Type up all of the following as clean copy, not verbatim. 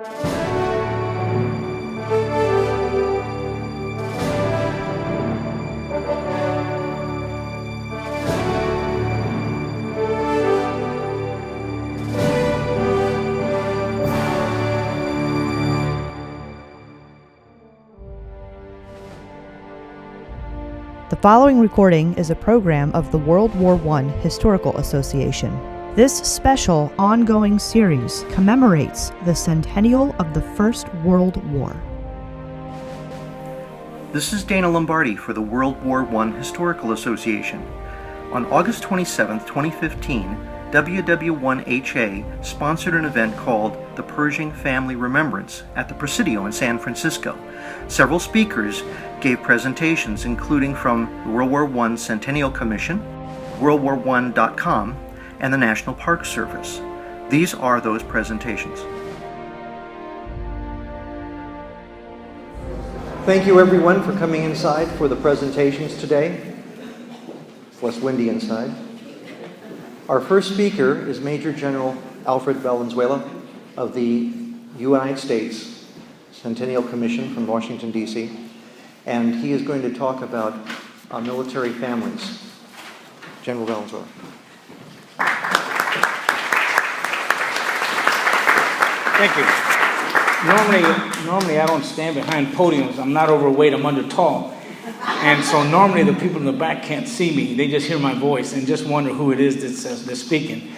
The following recording is a program of the World War I Historical Association. This special ongoing series commemorates the centennial of the First World War. This is Dana Lombardi for the World War I Historical Association. On August 27, 2015, WW1HA sponsored an event called the Pershing Family Remembrance at the Presidio in San Francisco. Several speakers gave presentations, including from the World War I Centennial Commission, WorldWar1.com, and the National Park Service. These are those presentations. Thank you everyone for coming inside for the presentations today. It's less windy inside. Our first speaker is Major General Alfred Valenzuela of the United States Centennial Commission from Washington, D.C., and he is going to talk about military families. General Valenzuela. Thank you. Normally I don't stand behind podiums. I'm not overweight, I'm under tall. And so normally the people in the back can't see me. They just hear my voice and just wonder who it is that's speaking.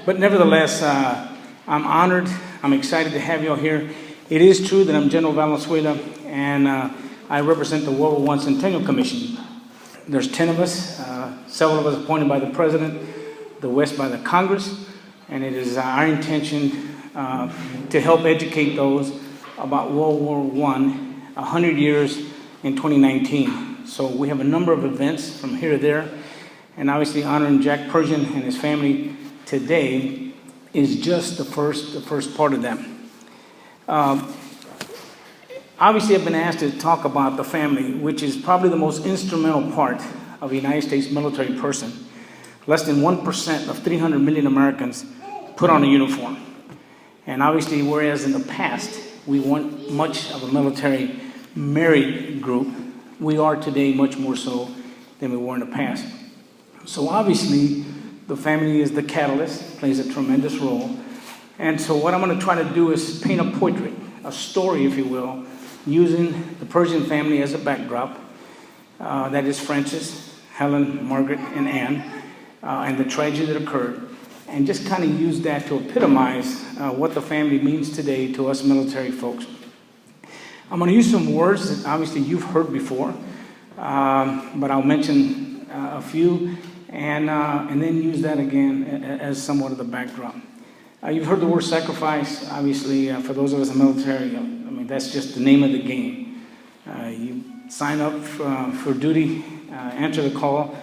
But nevertheless, I'm honored. I'm excited to have you all here. It is true that I'm General Valenzuela, and I represent the World War I Centennial Commission. There's 10 of us, several of us appointed by the President, the West by the Congress, and it is our intention to help educate those about World War I 100 years in 2019. So we have a number of events from here to there, and obviously honoring Jack Pershing and his family today is just the first part of them. Obviously I've been asked to talk about the family, which is probably the most instrumental part of a United States military person. Less than 1% of 300 million Americans put on a uniform. And obviously, whereas in the past we weren't much of a military married group, we are today much more so than we were in the past. So obviously, the family is the catalyst, plays a tremendous role. And so what I'm going to try to do is paint a portrait, a story, if you will, using the Pershing family as a backdrop. That is Francis, Helen, Margaret, and Anne, and the tragedy that occurred. And just kind of use that to epitomize what the family means today to us military folks. I'm going to use some words that obviously you've heard before, but I'll mention a few and then use that again as somewhat of the backdrop. You've heard the word sacrifice. Obviously, for those of us in the military, I mean, that's just the name of the game. You sign up for duty, answer the call,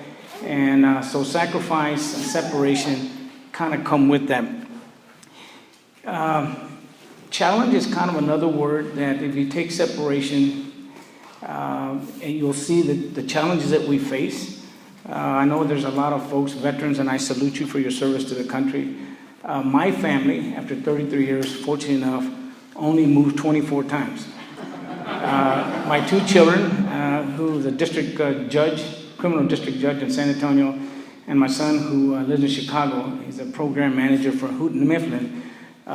and so sacrifice and separation kind of come with them. Challenge is kind of another word that if you take separation, and you'll see that the challenges that we face. I know there's a lot of folks, veterans, and I salute you for your service to the country. My family, after 33 years, fortunate enough, only moved 24 times. My two children, who's a district judge, criminal district judge in San Antonio, and my son, who lives in Chicago, he's a program manager for Houghton Mifflin.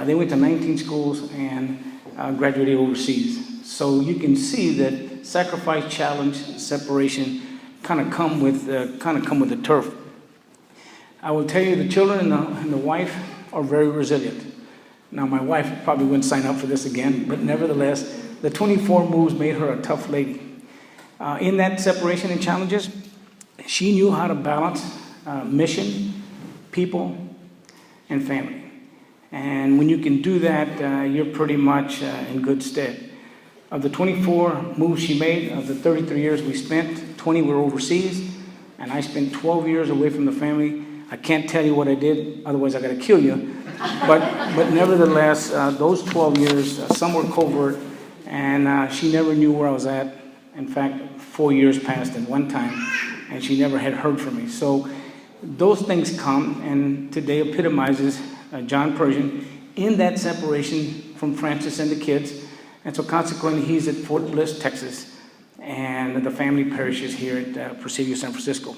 They went to 19 schools and graduated overseas. So you can see that sacrifice, challenge, separation kind of come with the turf. I will tell you, the children and the wife are very resilient. Now, my wife probably wouldn't sign up for this again, but nevertheless, the 24 moves made her a tough lady. In that separation and challenges, she knew how to balance mission, people, and family. And when you can do that, you're pretty much in good stead. Of the 24 moves she made, of the 33 years we spent, 20 were overseas, and I spent 12 years away from the family. I can't tell you what I did, otherwise I gotta kill you. But nevertheless, those 12 years, some were covert, and she never knew where I was at. In fact, 4 years passed at one time, and she never had heard from me. So those things come, and today epitomizes John Pershing in that separation from Francis and the kids. And so consequently, he's at Fort Bliss, Texas, and the family perishes here at Presidio, San Francisco.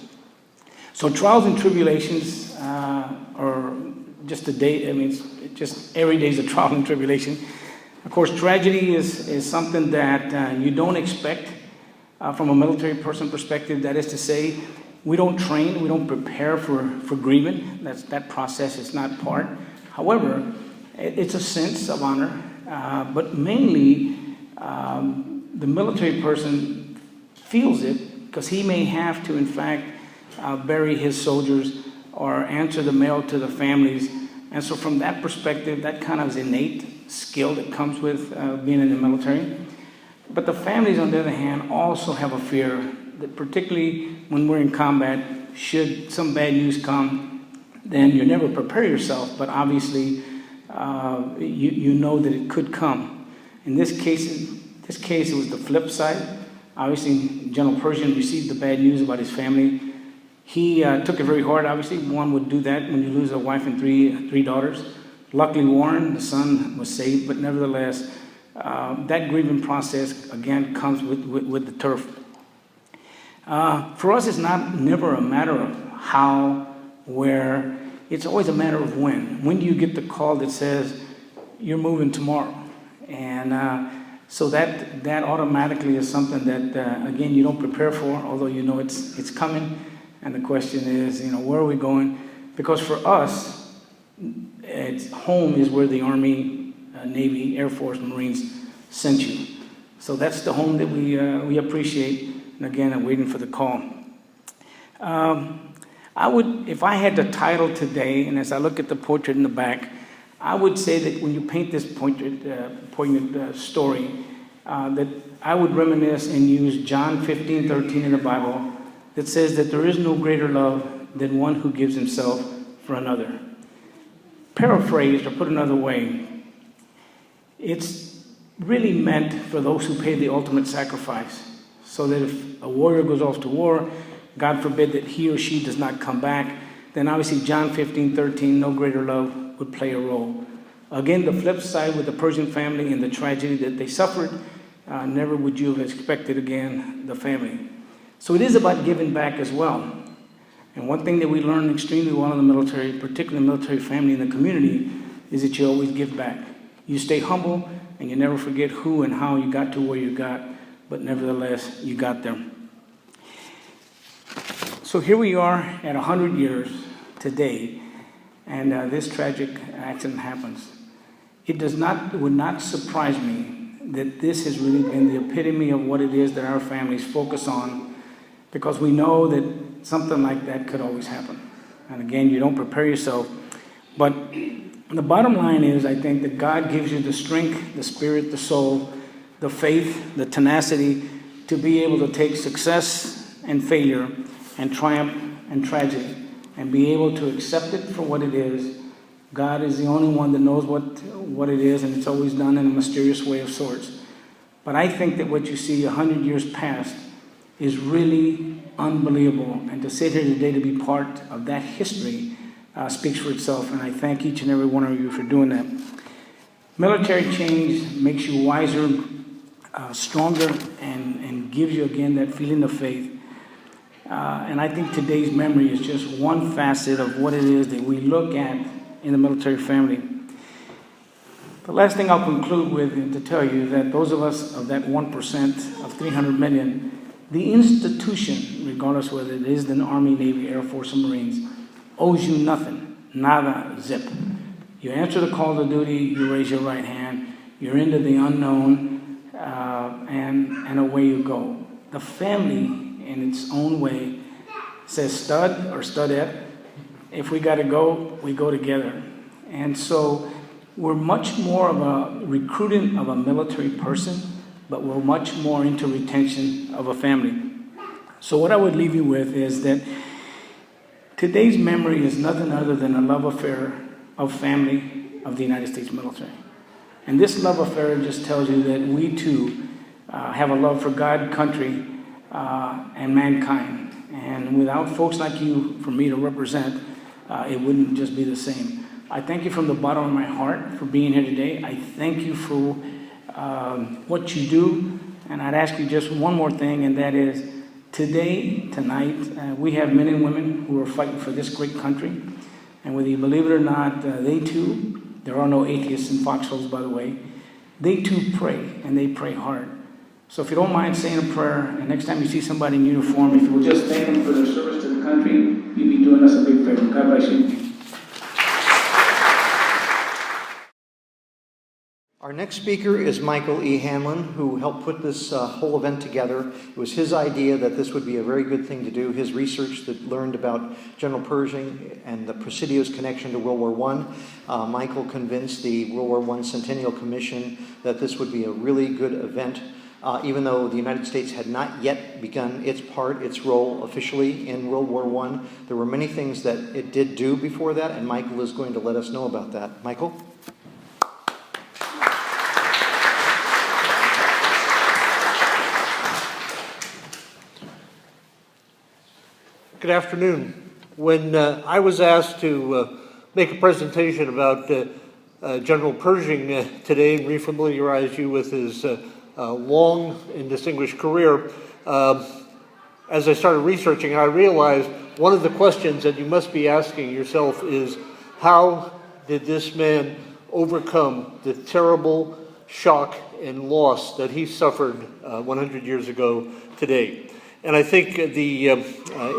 So trials and tribulations are just a day, I mean, it's just every day is a trial and tribulation. Of course, tragedy is something that you don't expect from a military person perspective. That is to say, we don't train, we don't prepare for grieving. That process is not part. However, it's a sense of honor, but mainly the military person feels it because he may have to, in fact, bury his soldiers or answer the mail to the families. And so from that perspective, that kind of is innate skill that comes with being in the military. But the families, on the other hand, also have a fear that particularly when we're in combat, should some bad news come, then you never prepare yourself, but obviously you know that it could come. In this case, it was the flip side. Obviously, General Pershing received the bad news about his family. He took it very hard. Obviously, one would do that when you lose a wife and three daughters. Luckily, Warren, the son, was saved, but nevertheless, that grieving process, again, comes with the turf. For us, it's never a matter of how, where. It's always a matter of when. When do you get the call that says, you're moving tomorrow? And so that automatically is something that, again, you don't prepare for, although you know it's coming. And the question is, where are we going? Because for us, home is where the Army, Navy, Air Force, Marines sent you. So that's the home that we appreciate. And again, I'm waiting for the call. I would, if I had the title today, and as I look at the portrait in the back, I would say that when you paint this poignant story, that I would reminisce and use John 15:13 in the Bible that says that there is no greater love than one who gives himself for another. Paraphrased or put another way, it's really meant for those who pay the ultimate sacrifice, so that if a warrior goes off to war, God forbid that he or she does not come back, then obviously John 15:13, no greater love would play a role. Again, the flip side with the Pershing family and the tragedy that they suffered, never would you have expected again the family. So it is about giving back as well. And one thing that we learn extremely well in the military, particularly the military family and the community, is that you always give back. You stay humble and you never forget who and how you got to where you got, but nevertheless, you got there. So here we are at 100 years today, and this tragic accident happens. It would not surprise me that this has really been the epitome of what it is that our families focus on, because we know that something like that could always happen. And again, you don't prepare yourself. But the bottom line is, I think that God gives you the strength, the spirit, the soul, the faith, the tenacity to be able to take success and failure and triumph and tragedy and be able to accept it for what it is. God is the only one that knows what it is, and it's always done in a mysterious way of sorts. But I think that what you see 100 years past is really unbelievable. And to sit here today to be part of that history speaks for itself. And I thank each and every one of you for doing that. Military change makes you wiser, stronger, and gives you, again, that feeling of faith. And I think today's memory is just one facet of what it is that we look at in the military family. The last thing I'll conclude with is to tell you that those of us of that 1% of 300 million, the institution, regardless whether it is the Army, Navy, Air Force, or Marines, owes you nothing, nada, zip. You answer the call to duty, you raise your right hand, you're into the unknown, and away you go. The family, in its own way, says stud or studette. If we got to go, we go together. And so we're much more of a recruiting of a military person, but we're much more into retention of a family. So what I would leave you with is that today's memory is nothing other than a love affair of family of the United States military. And this love affair just tells you that we too have a love for God, country, and mankind. And without folks like you for me to represent, it wouldn't just be the same. I thank you from the bottom of my heart for being here today. I thank you for what you do. And I'd ask you just one more thing, and that is tonight, we have men and women who are fighting for this great country. And whether you believe it or not, they too, there are no atheists in foxholes, by the way, they too pray, and they pray hard. So if you don't mind saying a prayer, and next time you see somebody in uniform, if you will just thank them for their service to the country, you'd be doing us a big favor. God bless you. Our next speaker is Michael E. Hamlin, who helped put this whole event together. It was his idea that this would be a very good thing to do. His research that learned about General Pershing and the Presidio's connection to World War I. Michael convinced the World War I Centennial Commission that this would be a really good event, even though the United States had not yet begun its role officially in World War I. There were many things that it did do before that, and Michael is going to let us know about that. Michael? Good afternoon. When I was asked to make a presentation about General Pershing today and refamiliarize you with his long and distinguished career, as I started researching, I realized one of the questions that you must be asking yourself is, how did this man overcome the terrible shock and loss that he suffered 100 years ago today? And I think the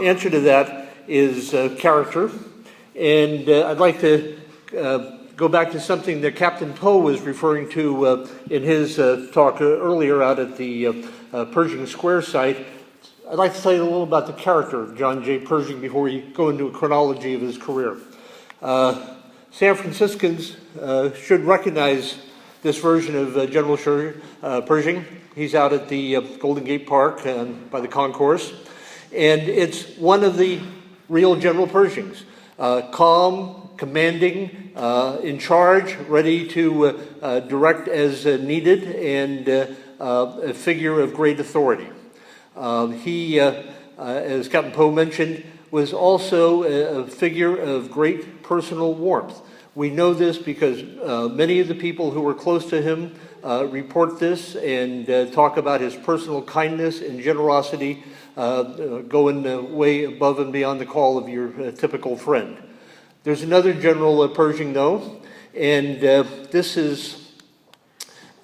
answer to that is character. And I'd like to go back to something that Captain Poe was referring to in his talk earlier out at the Pershing Square site. I'd like to tell you a little about the character of John J. Pershing before we go into a chronology of his career. San Franciscans should recognize this version of General Pershing. He's out at the Golden Gate Park by the concourse. And it's one of the real General Pershings. Calm, commanding, in charge, ready to direct as needed, and a figure of great authority. He, as Captain Poe mentioned, was also a figure of great personal warmth. We know this because many of the people who were close to him report this and talk about his personal kindness and generosity, going way above and beyond the call of your typical friend. There's another General Pershing, though, and this is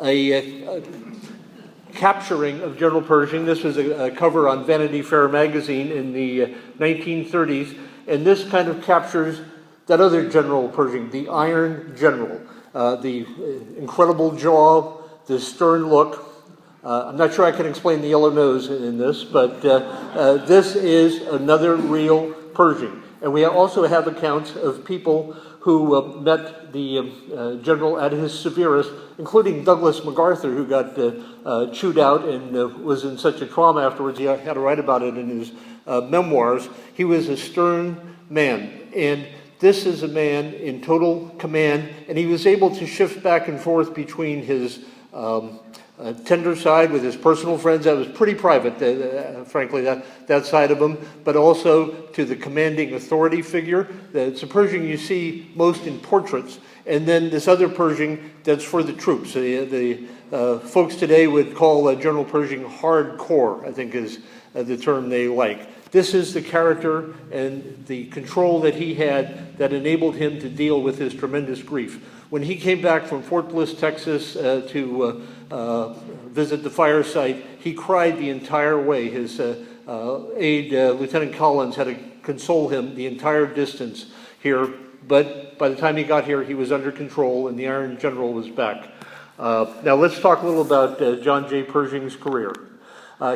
a capturing of General Pershing. This was a cover on Vanity Fair magazine in the 1930s, and this kind of captures that other General Pershing, the Iron General, the incredible jaw, the stern look. I'm not sure I can explain the yellow nose in this, but this is another real Pershing. And we also have accounts of people who met the general at his severest, including Douglas MacArthur, who got chewed out and was in such a trauma afterwards. He had to write about it in his memoirs. He was a stern man, and this is a man in total command, and he was able to shift back and forth between his tender side with his personal friends. That was pretty private, frankly, that side of him, but also to the commanding authority figure. It's a Pershing you see most in portraits, and then this other Pershing that's for the troops. The folks today would call General Pershing hardcore, I think is the term they like. This is the character and the control that he had that enabled him to deal with his tremendous grief. When he came back from Fort Bliss, Texas to visit the fire site, he cried the entire way. His aide, Lieutenant Collins, had to console him the entire distance here. But by the time he got here, he was under control and the Iron General was back. Now let's talk a little about John J. Pershing's career.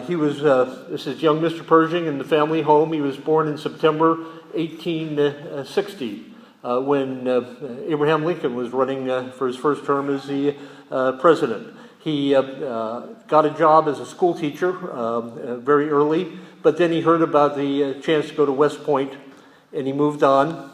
He was, this is young Mr. Pershing in the family home. He was born in September 1860 when Abraham Lincoln was running for his first term as the president. He got a job as a school teacher very early, but then he heard about the chance to go to West Point, and he moved on.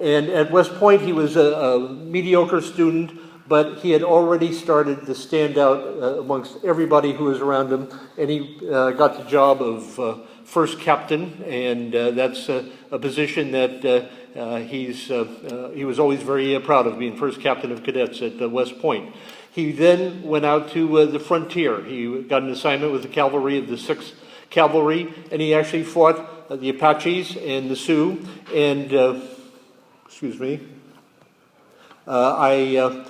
And at West Point, he was a mediocre student, but he had already started to stand out amongst everybody who was around him, and he got the job of first captain, and that's a position that he was always very proud of, being first captain of cadets at West Point. He then went out to the frontier. He got an assignment with the cavalry of the 6th Cavalry, and he actually fought the Apaches and the Sioux. And I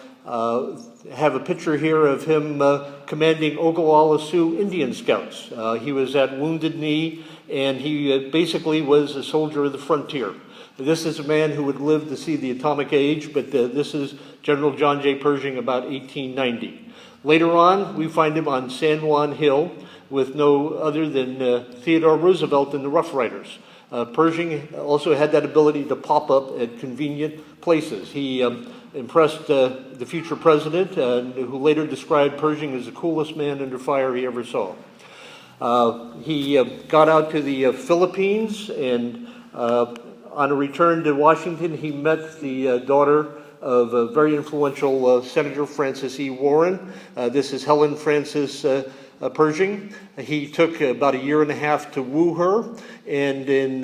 have a picture here of him commanding Oglala Sioux Indian Scouts. He was at Wounded Knee, and he basically was a soldier of the frontier. This is a man who would live to see the atomic age, but this is General John J. Pershing about 1890. Later on, we find him on San Juan Hill with no other than Theodore Roosevelt and the Rough Riders. Pershing also had that ability to pop up at convenient places. He impressed the future president, who later described Pershing as the coolest man under fire he ever saw. He got out to the Philippines, and on a return to Washington, he met the daughter of a very influential Senator Francis E. Warren. This is Helen Francis Pershing. He took about a year and a half to woo her, and in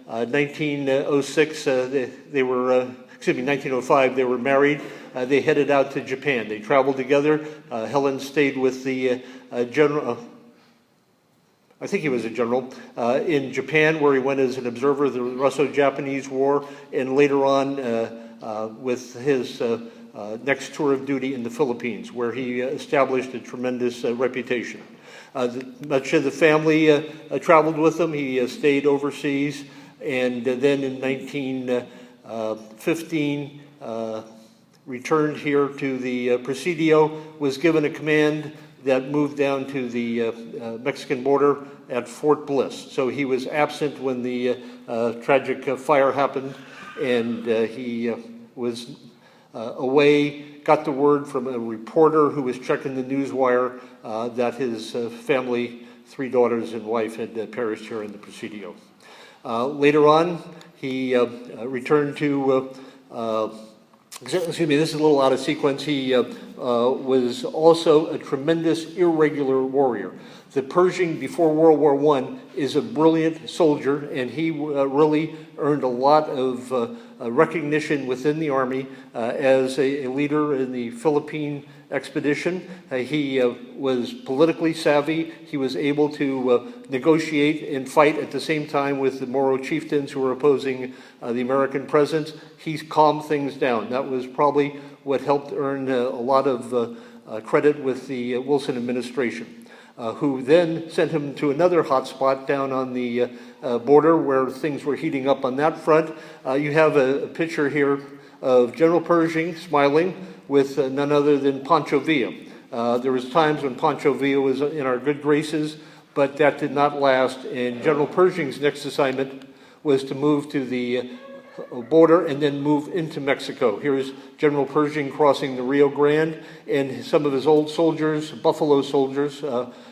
1906, 1905, they were married. They headed out to Japan. They traveled together. Helen stayed with the general, I think he was a general, in Japan, where he went as an observer of the Russo-Japanese War, and later on with his next tour of duty in the Philippines, where he established a tremendous reputation. Much of the family traveled with him. He stayed overseas, and then in 1915 returned here to the Presidio, was given a command that moved down to the Mexican border at Fort Bliss. So he was absent when the tragic fire happened, and he was away, got the word from a reporter who was checking the newswire that his family, 3 daughters and wife, had perished here in the Presidio. Later on, he returned to, this is a little out of sequence. He was also a tremendous irregular warrior. The Pershing, before World War I, is a brilliant soldier, and he really earned a lot of recognition within the Army as a leader in the Philippine expedition. He was politically savvy. He was able to negotiate and fight at the same time with the Moro chieftains who were opposing the American presence. He calmed things down. That was probably what helped earn a lot of credit with the Wilson administration, who then sent him to another hot spot down on the border where things were heating up on that front. You have a picture here of General Pershing smiling with none other than Pancho Villa. There was times when Pancho Villa was in our good graces, but that did not last, and General Pershing's next assignment was to move to the border and then move into Mexico. Here's General Pershing crossing the Rio Grande, and some of his old soldiers, Buffalo soldiers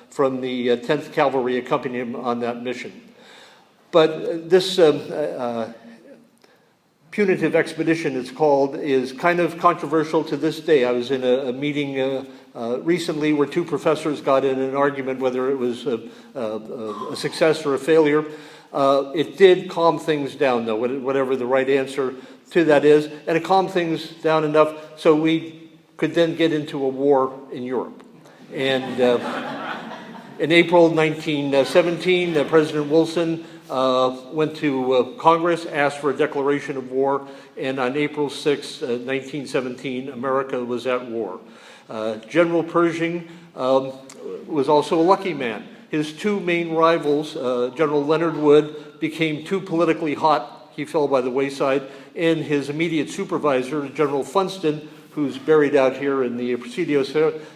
from the 10th Cavalry, accompanied him on that mission. But this punitive expedition, it's called, is kind of controversial to this day. I was in a meeting recently where 2 professors got in an argument whether it was a success or a failure. It did calm things down, though, whatever the right answer to that is, and it calmed things down enough so we could then get into a war in Europe. And in April 1917, President Wilson went to Congress, asked for a declaration of war, and on April 6, 1917, America was at war. General Pershing was also a lucky man. His 2 main rivals, General Leonard Wood, became too politically hot. He fell by the wayside. And his immediate supervisor, General Funston, who's buried out here in the Presidio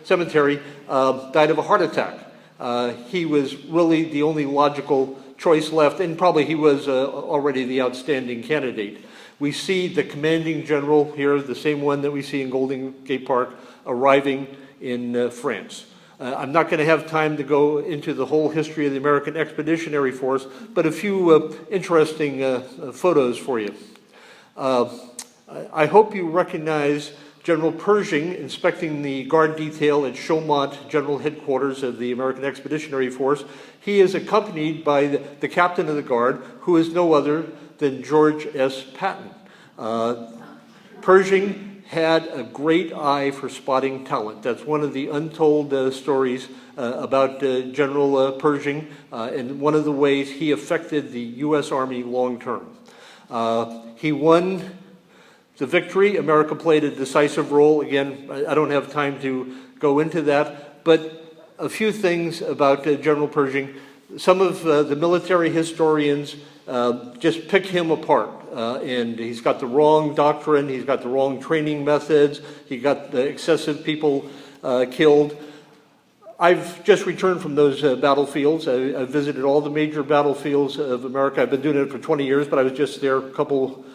Cemetery, died of a heart attack. He was really the only logical choice left, and probably he was already the outstanding candidate. We see the commanding general here, the same one that we see in Golden Gate Park, arriving in France. I'm not going to have time to go into the whole history of the American Expeditionary Force, but a few interesting photos for you. I hope you recognize General Pershing inspecting the guard detail at Chaumont General Headquarters of the American Expeditionary Force. He is accompanied by the captain of the guard, who is no other than George S. Patton. Pershing had a great eye for spotting talent. That's one of the untold stories about General Pershing, and one of the ways he affected the U.S. Army long term. He won the victory. America played a decisive role. Again, I don't have time to go into that, but a few things about General Pershing. Some of the military historians just pick him apart, and he's got the wrong doctrine, he's got the wrong training methods, he got excessive people killed. I've just returned from those battlefields. I visited all the major battlefields of America. I've been doing it for 20 years, but I was just there a couple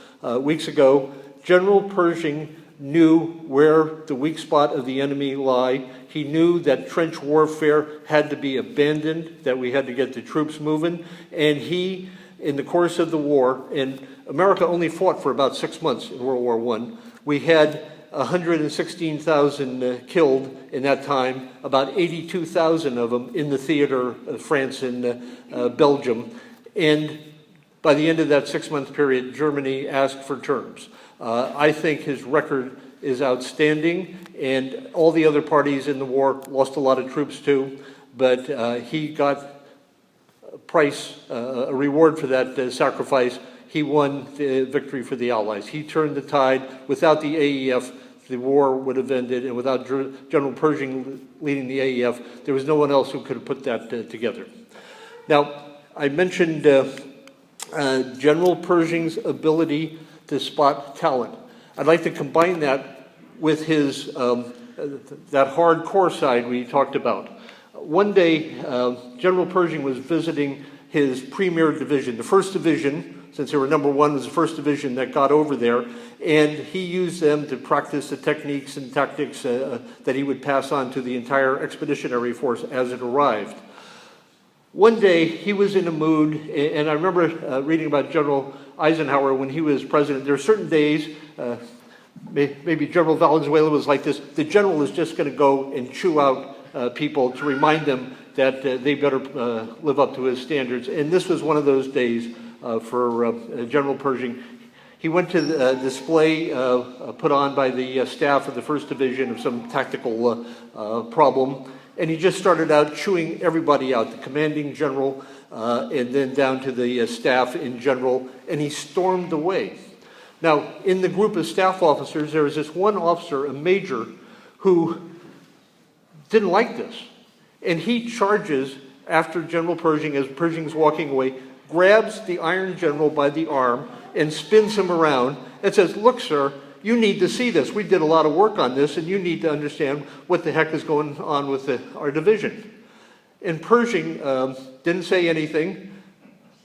weeks ago. General Pershing knew where the weak spot of the enemy lie. He knew that trench warfare had to be abandoned, that we had to get the troops moving. And he, in the course of the war, and America only fought for about 6 months in World War I, we had 116,000 killed in that time, about 82,000 of them in the theater of France and Belgium. And by the end of that 6-month period, Germany asked for terms. I think his record is outstanding, and all the other parties in the war lost a lot of troops too, but he got a price, a reward for that sacrifice. He won the victory for the Allies. He turned the tide. Without the AEF, the war would have ended, and without General Pershing leading the AEF, there was no one else who could have put that together. Now, I mentioned General Pershing's ability to spot talent. I'd like to combine that with his that hardcore side we talked about. One day, General Pershing was visiting his premier division. The 1st Division, since they were number 1, was the 1st Division that got over there, and he used them to practice the techniques and tactics that he would pass on to the entire expeditionary force as it arrived. One day, he was in a mood, and I remember reading about General Eisenhower when he was president. There are certain days, maybe General Valenzuela was like this, the general is just going to go and chew out people to remind them that they better live up to his standards. And this was one of those days for General Pershing. He went to the display put on by the staff of the 1st Division of some tactical problem, and he just started out chewing everybody out, the commanding general, and then down to the staff in general, and he stormed away. Now, in the group of staff officers, there was this one officer, a major, who didn't like this. And he charges after General Pershing, as Pershing's walking away, grabs the Iron General by the arm and spins him around and says, "Look, sir, you need to see this. We did a lot of work on this, and you need to understand what the heck is going on with our division." And Pershing didn't say anything.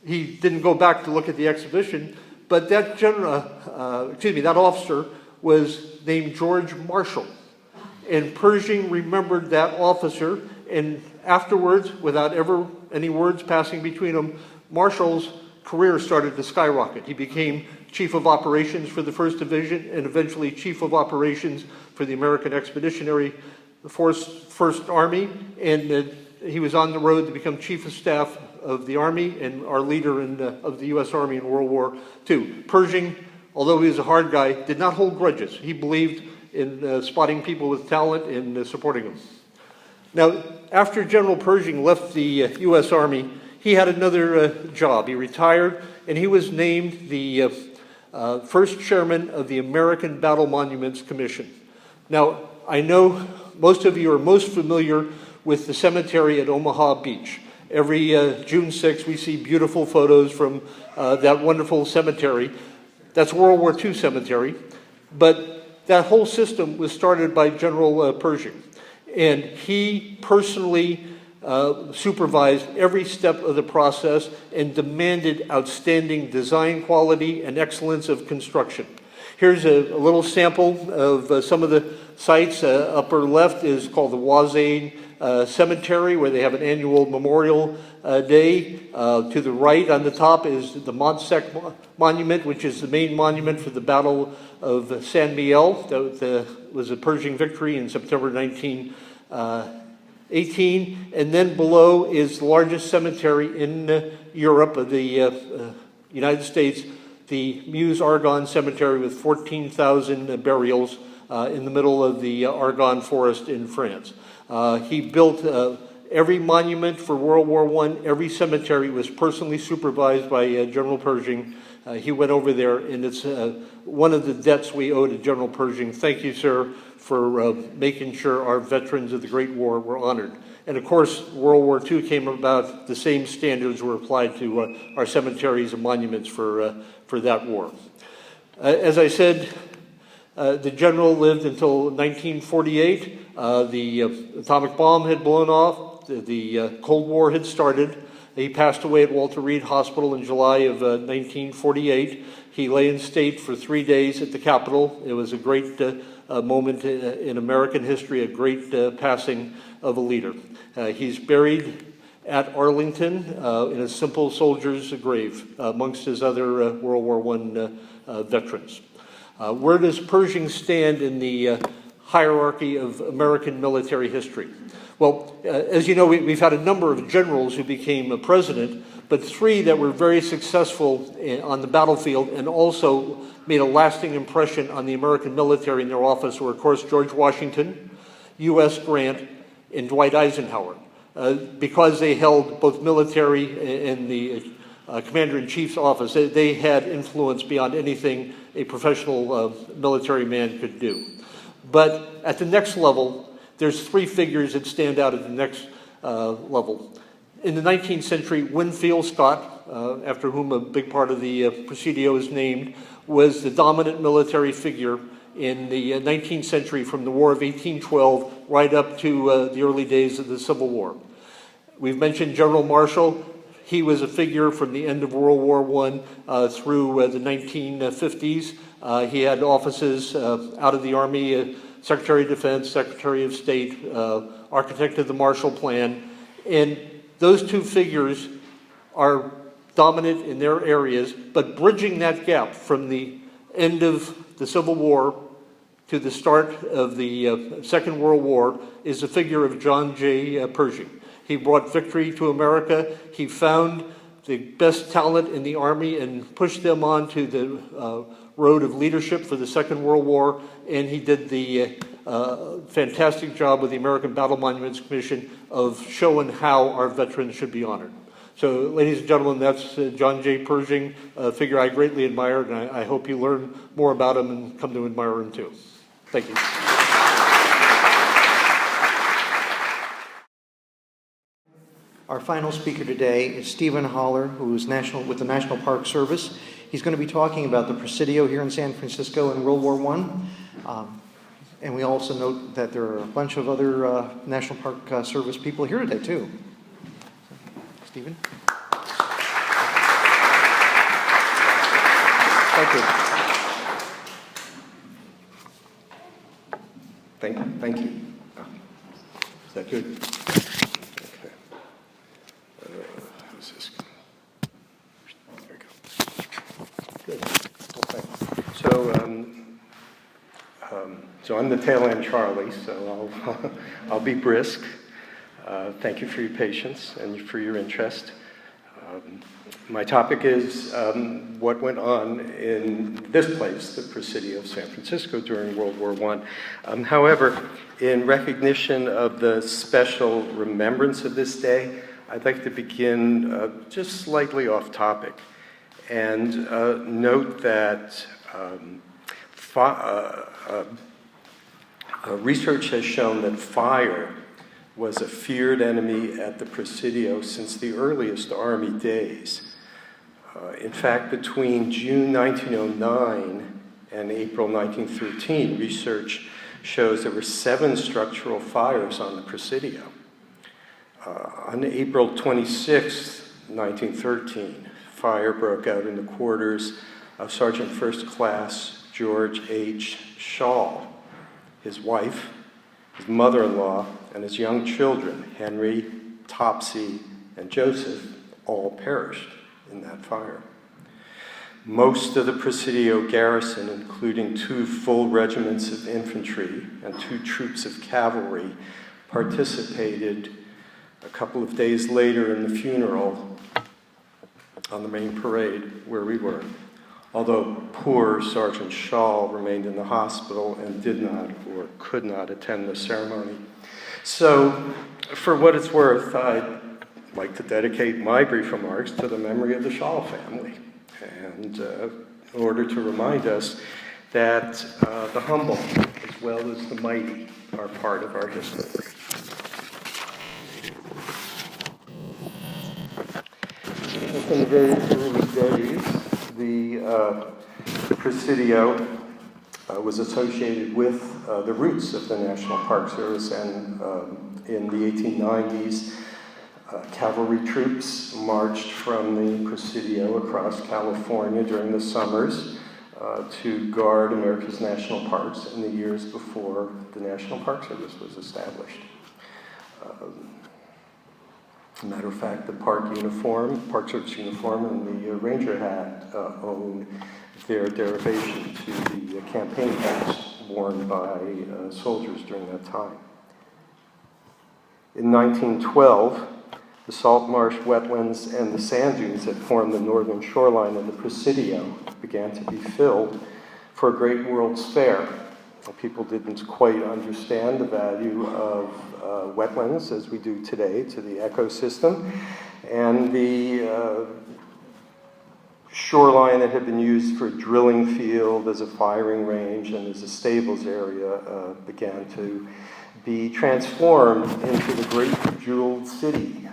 He didn't go back to look at the exhibition, but that that officer was named George Marshall. And Pershing remembered that officer, and afterwards, without ever any words passing between them, Marshall's career started to skyrocket. He became Chief of Operations for the 1st Division and eventually Chief of Operations for the American Expeditionary Force 1st Army, and he was on the road to become Chief of Staff of the Army and our leader of the U.S. Army in World War II. Pershing, although he was a hard guy, did not hold grudges. He believed in spotting people with talent and supporting them. Now, after General Pershing left the U.S. Army, he had another job. He retired, and he was named the first chairman of the American Battle Monuments Commission. Now, I know most of you are most familiar with the cemetery at Omaha Beach. Every June 6th, we see beautiful photos from that wonderful cemetery. That's World War II cemetery. But that whole system was started by General Pershing. And he personally supervised every step of the process and demanded outstanding design quality and excellence of construction. Here's a little sample of some of the sites. Upper left is called the Wazane Cemetery, where they have an annual Memorial Day. To the right on the top is the Montsec Monument, which is the main monument for the Battle of San Miguel. That was a Pershing victory in September 1918. And then below is the largest cemetery in Europe, of the United States, the Meuse-Argonne Cemetery, with 14,000 burials in the middle of the Argonne Forest in France. He built every monument for World War I. Every cemetery was personally supervised by General Pershing. He went over there, and it's one of the debts we owe to General Pershing. Thank you, sir, for making sure our veterans of the Great War were honored. And of course, World War II came about, the same standards were applied to our cemeteries and monuments for that war. As I said, the general lived until 1948. The atomic bomb had blown off. The Cold War had started. He passed away at Walter Reed Hospital in July of 1948. He lay in state for 3 days at the Capitol. It was a great moment in American history, a great passing of a leader. He's buried at Arlington in a simple soldier's grave amongst his other World War I veterans. Where does Pershing stand in the hierarchy of American military history? Well, as you know, we've had a number of generals who became a president, but 3 that were very successful on the battlefield and also made a lasting impression on the American military in their office were, of course, George Washington, U.S. Grant, and Dwight Eisenhower. Because they held both military and the commander-in-chief's office, they had influence beyond anything a professional military man could do. But at the next level, there's 3 figures that stand out at the next level. In the 19th century, Winfield Scott, after whom a big part of the Presidio is named, was the dominant military figure in the 19th century, from the War of 1812 right up to the early days of the Civil War. We've mentioned General Marshall. He was a figure from the end of World War I through the 1950s. He had offices out of the Army, Secretary of Defense, Secretary of State, architect of the Marshall Plan. And those 2 figures are dominant in their areas, but bridging that gap from the end of the Civil War to the start of the Second World War is the figure of John J. Pershing. He brought victory to America. He found the best talent in the Army and pushed them onto the road of leadership for the Second World War, and he did the fantastic job with the American Battle Monuments Commission of showing how our veterans should be honored. So, ladies and gentlemen, that's John J. Pershing, a figure I greatly admire, and I hope you learn more about him and come to admire him too. Thank you. Our final speaker today is Stephen Holler, who is with the National Park Service. He's going to be talking about the Presidio here in San Francisco in World War I. And we also note that there are a bunch of other National Park Service people here today, too. Stephen? Thank you. Thank you. Is that good? Okay. How's this going? There we go. Good. Okay. So I'm the tail end Charlie, so I'll be brisk. Thank you for your patience and for your interest. My topic is what went on in this place, the Presidio of San Francisco, during World War I. However, in recognition of the special remembrance of this day, I'd like to begin just slightly off topic and note that research has shown that fire was a feared enemy at the Presidio since the earliest Army days. In fact, between June 1909 and April 1913, research shows there were 7 structural fires on the Presidio. On April 26, 1913, fire broke out in the quarters of Sergeant First Class George H. Shaw, his wife, his mother-in-law, and his young children, Henry, Topsy, and Joseph, all perished in that fire. Most of the Presidio garrison, including 2 full regiments of infantry and 2 troops of cavalry, participated a couple of days later in the funeral on the main parade where we were, although poor Sergeant Shaw remained in the hospital and did not or could not attend the ceremony. So, for what it's worth, I'd like to dedicate my brief remarks to the memory of the Shaw family, and in order to remind us that the humble as well as the mighty are part of our history. In the very early days, the Presidio was associated with the roots of the National Park Service, and in the 1890s, cavalry troops marched from the Presidio across California during the summers to guard America's national parks in the years before the National Park Service was established. As a matter of fact, the Park Service uniform, and the Ranger hat own their derivation to the campaign hats worn by soldiers during that time. In 1912, the salt marsh wetlands and the sand dunes that form the northern shoreline of the Presidio began to be filled for a great World's Fair. People didn't quite understand the value of wetlands as we do today to the ecosystem, and the shoreline that had been used for a drilling field, as a firing range, and as a stables area began to be transformed into the great jeweled city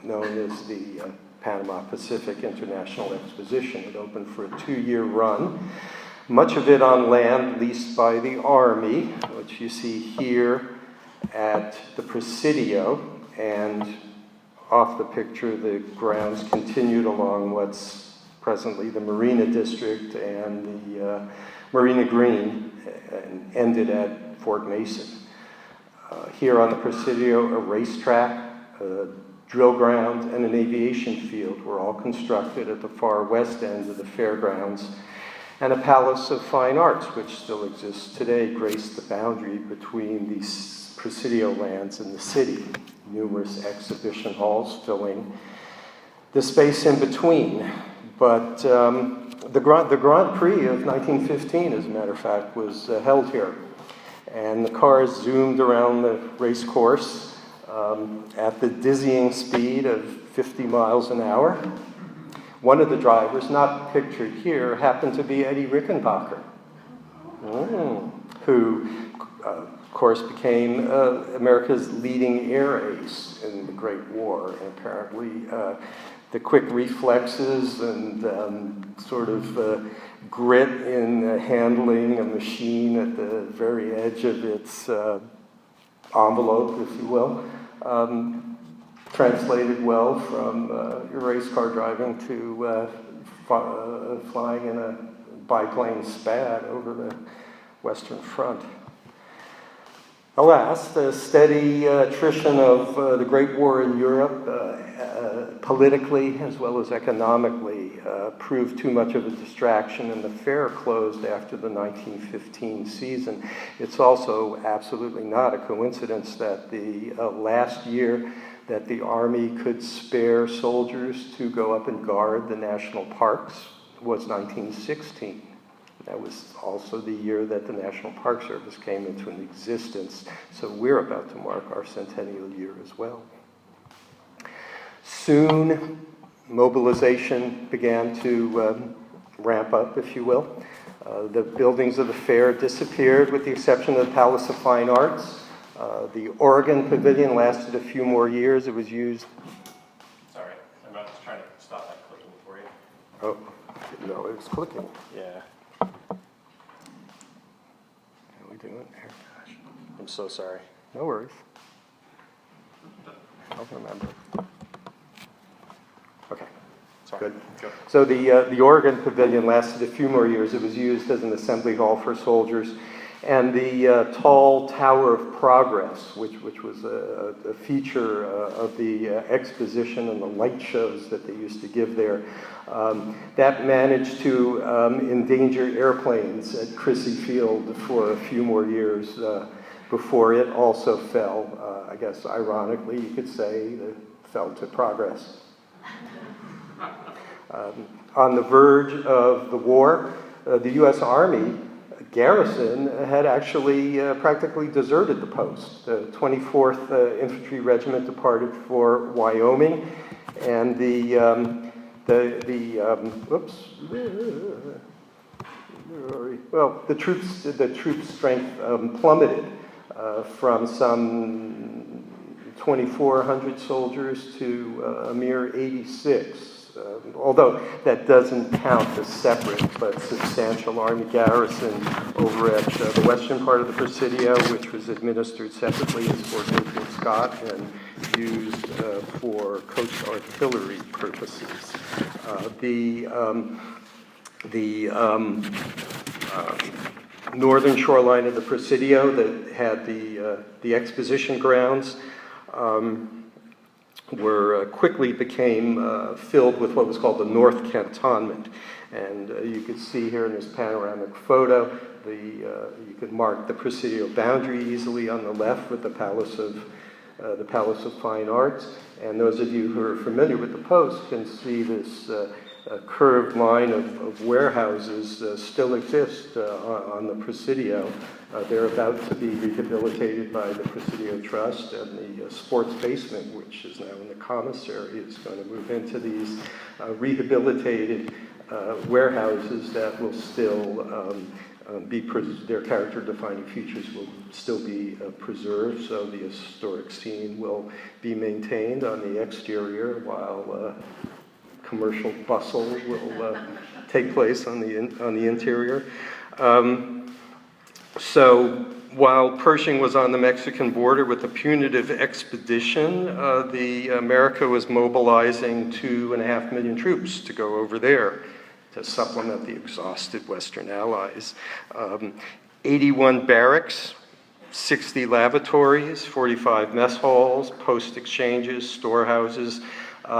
known as the Panama Pacific International Exposition. It opened for a 2-year run, much of it on land leased by the Army, which you see here at the Presidio, and off the picture the grounds continued along what's presently the Marina District and the Marina Green, and ended at Fort Mason. Here on the Presidio, a racetrack, a drill ground, and an aviation field were all constructed at the far west end of the fairgrounds, and a Palace of Fine Arts, which still exists today, graced the boundary between these Presidio lands and the city. Numerous exhibition halls filling the space in between. But the Grand Prix of 1915, as a matter of fact, was held here. And the cars zoomed around the race course at the dizzying speed of 50 miles an hour. One of the drivers, not pictured here, happened to be Eddie Rickenbacker, who, of course, became America's leading air ace in the Great War. And apparently, the quick reflexes and sort of grit in handling a machine at the very edge of its envelope, if you will, translated well from race car driving to flying in a biplane SPAD over the Western Front. Alas, the steady attrition of the Great War in Europe, politically as well as economically, proved too much of a distraction, and the fair closed after the 1915 season. It's also absolutely not a coincidence that the last year that the Army could spare soldiers to go up and guard the national parks was 1916. That was also the year that the National Park Service came into existence, so we're about to mark our centennial year as well. Soon, mobilization began to ramp up, if you will. The buildings of the fair disappeared with the exception of the Palace of Fine Arts. The Oregon Pavilion lasted a few more years. It was used... Sorry, I'm about to try to stop that clicking for you. Oh, no, it was clicking. Yeah. How are we doing here? Gosh. I'm so sorry. No worries. I'll remember. Okay. Sorry. Good. Go. So the Oregon Pavilion lasted a few more years. It was used as an assembly hall for soldiers. and the tall Tower of Progress, which was a feature of the exposition and the light shows that they used to give there. That managed to endanger airplanes at Crissy Field for a few more years before it also fell. I guess ironically you could say it fell to progress. On the verge of the war, the U.S. Army garrison had actually practically deserted the post. The 24th Infantry Regiment departed for Wyoming, and the troop strength plummeted from some 2,400 soldiers to a mere 86. Although that doesn't count the separate but substantial Army garrison over at the western part of the Presidio, which was administered separately as Fort Winfield Scott and used for coast artillery purposes. The northern shoreline of the Presidio that had the exposition grounds quickly became filled with what was called the North Cantonment. And you can see here in this panoramic photo, you can mark the Presidio boundary easily on the left with the Palace of Fine Arts. And those of you who are familiar with the post can see this curved line of warehouses still exist on the Presidio. They're about to be rehabilitated by the Presidio Trust, and the sports basement, which is now in the commissary, is going to move into these rehabilitated warehouses that will still their character-defining features will still be preserved, so the historic scene will be maintained on the exterior while commercial bustle will take place on the interior. So while Pershing was on the Mexican border with a punitive expedition, America was mobilizing 2.5 million troops to go over there to supplement the exhausted Western allies. 81 barracks, 60 lavatories, 45 mess halls, post exchanges, storehouses,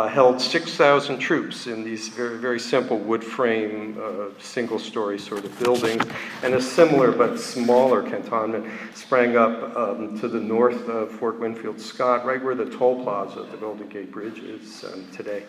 held 6,000 troops in these very, very simple wood frame, single-story sort of buildings. And a similar but smaller cantonment sprang up to the north of Fort Winfield Scott, right where the toll plaza of the Golden Gate Bridge is today.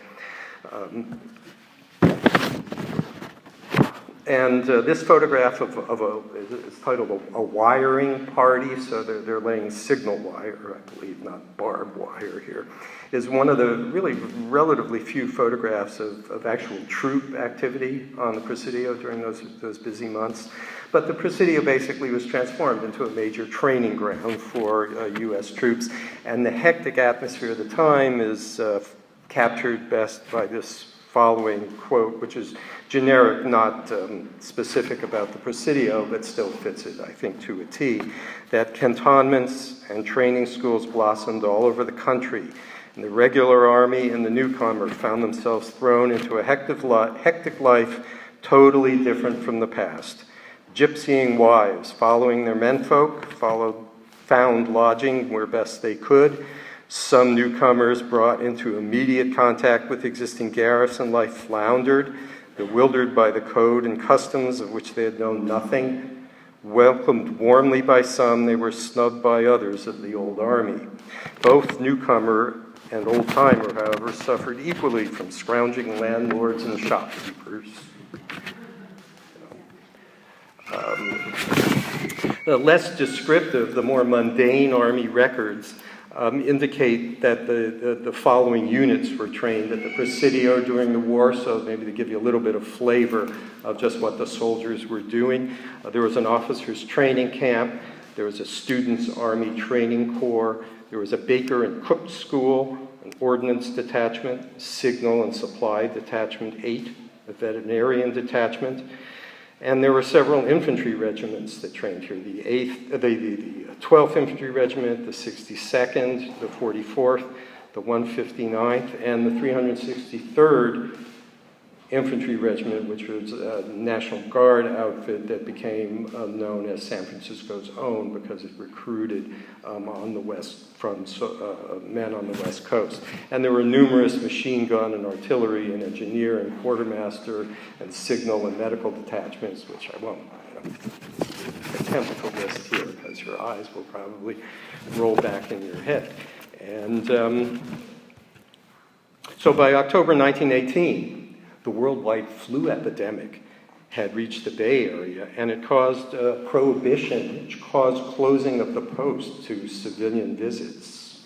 And this photograph is titled a wiring party, so they're laying signal wire, I believe, not barbed wire here, is one of the really relatively few photographs of actual troop activity on the Presidio during those busy months. But the Presidio basically was transformed into a major training ground for U.S. troops, and the hectic atmosphere of the time is captured best by this following quote, which is generic, not specific about the Presidio, but still fits it, I think, to a T, that cantonments and training schools blossomed all over the country, and the regular army and the newcomer found themselves thrown into a hectic life totally different from the past. Gypsying wives, following their menfolk, found lodging where best they could. Some newcomers brought into immediate contact with existing garrison life floundered, bewildered by the code and customs of which they had known nothing. Welcomed warmly by some, they were snubbed by others of the old army. Both newcomer and old-timer, however, suffered equally from scrounging landlords and shopkeepers. The less descriptive, the more mundane Army records indicate that the following units were trained at the Presidio during the war, so maybe to give you a little bit of flavor of just what the soldiers were doing. There was an officers' training camp, there was a students' Army training corps, there was a baker and cook school, an ordnance detachment, signal and supply detachment 8, a veterinarian detachment, and there were several infantry regiments that trained here, the 12th Infantry Regiment, the 62nd, the 44th, the 159th, and the 363rd Infantry Regiment, which was a National Guard outfit that became known as San Francisco's own because it recruited on the west from men on the West Coast. And there were numerous machine gun and artillery and engineer and quartermaster and signal and medical detachments, which I won't attempt to list here because your eyes will probably roll back in your head. And so by October 1918, the worldwide flu epidemic had reached the Bay Area, and it caused prohibition, which caused closing of the post to civilian visits.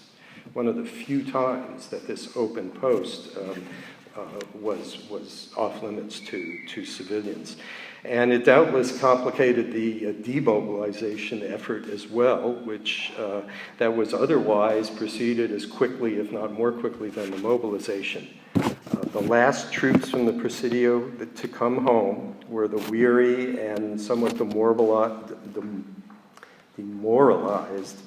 One of the few times that this open post was off limits to civilians. And it doubtless complicated the demobilization effort as well, which that was otherwise proceeded as quickly, if not more quickly, than the mobilization. The last troops from the Presidio to come home were the weary and somewhat demoralized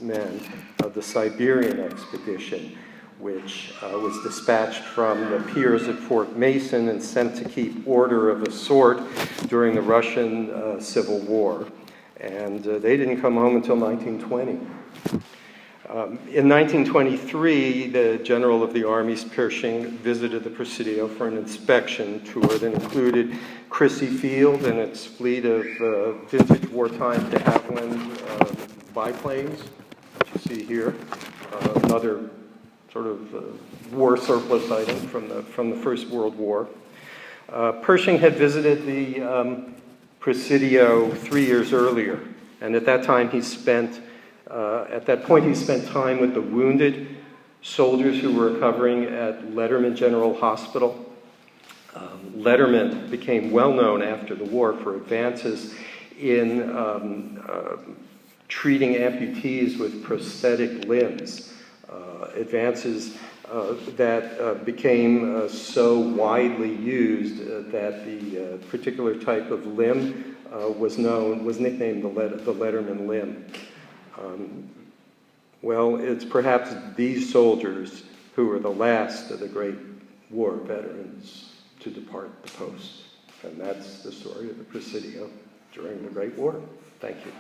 men of the Siberian expedition, which was dispatched from the piers at Fort Mason and sent to keep order of a sort during the Russian Civil War. And they didn't come home until 1920. In 1923, the General of the Army's Pershing visited the Presidio for an inspection tour that included Crissy Field and its fleet of vintage wartime de Havilland biplanes, which you see here, another sort of war surplus item from the First World War. Pershing had visited the Presidio 3 years earlier, and at that time he spent time with the wounded soldiers who were recovering at Letterman General Hospital. Letterman became well known after the war for advances in treating amputees with prosthetic limbs, advances that became so widely used that the particular type of limb was nicknamed the Letterman Limb. Well, it's perhaps these soldiers who were the last of the great war veterans to depart the post. And that's the story of the Presidio during the Great War. Thank you.